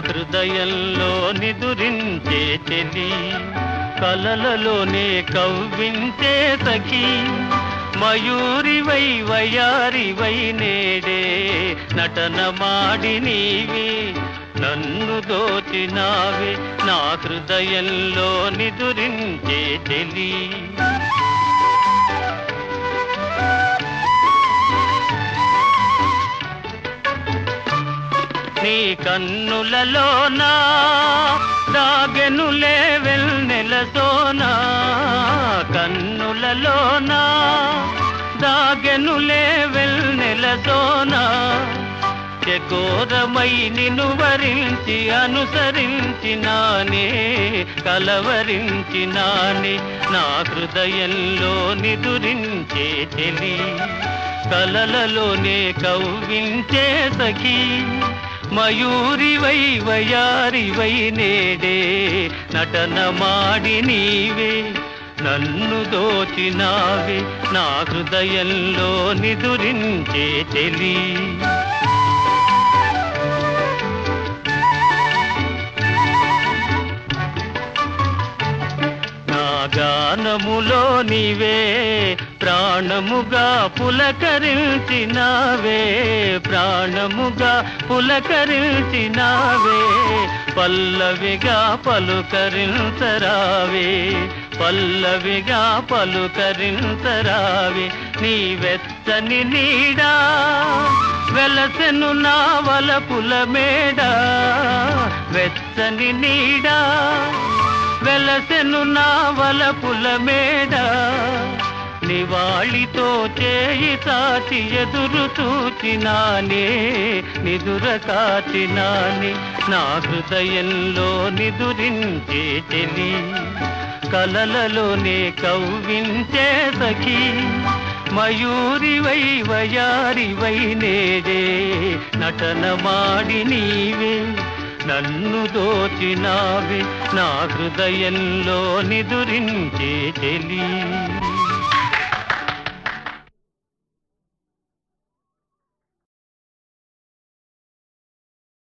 హృదయంలో నిదురించే చెలి, కలలలోనే కవ్వించే సఖి, మయూరివై వయారివై నేడే నటన మాడి నీవే నన్ను దోచినావే, నా హృదయంలో నిదురించే చెలి. నీ కన్నులలోనా దాగెనులే వెన్నెల సోనా, కన్నులలోనా దాగెనులే వెన్నెల సోనా, చకోరమై నిన్ను వరించి అనుసరించినానే కలవరించినానే, నా హృదయంలో నిదురించే చెలి, కలలలోనే కవ్వించే సఖి, మయూరివై వయారివై నేడే నటన మాడి నీవే నన్ను దోచినావే, నా హృదయంలో నిదురించే చెలి. గానములో నీవే ప్రాణముగా పులకరించినావే, ప్రాణముగా పులకరించినావే, పల్లవిగా పలుకరించరావే, పల్లవిగా పలుకరించరావే, నీ వెచ్చని నీడా వెలసెను నా వలపుల మేడ, వెచ్చని నీడా వెలసెను నా వలపుల మేడ, నివాళితో చేయి చాచి ఎదురు చూచినానే నిదుర కాచినానే, నా హృదయంలో నిదురించే చెలి, కలలలోనే కవ్వించే సఖి, మయూరివై వయారివై నేడే నటన మాడి నీవే నన్ను దోచినావే, నా హృదయంలో నిదురించే చెలి.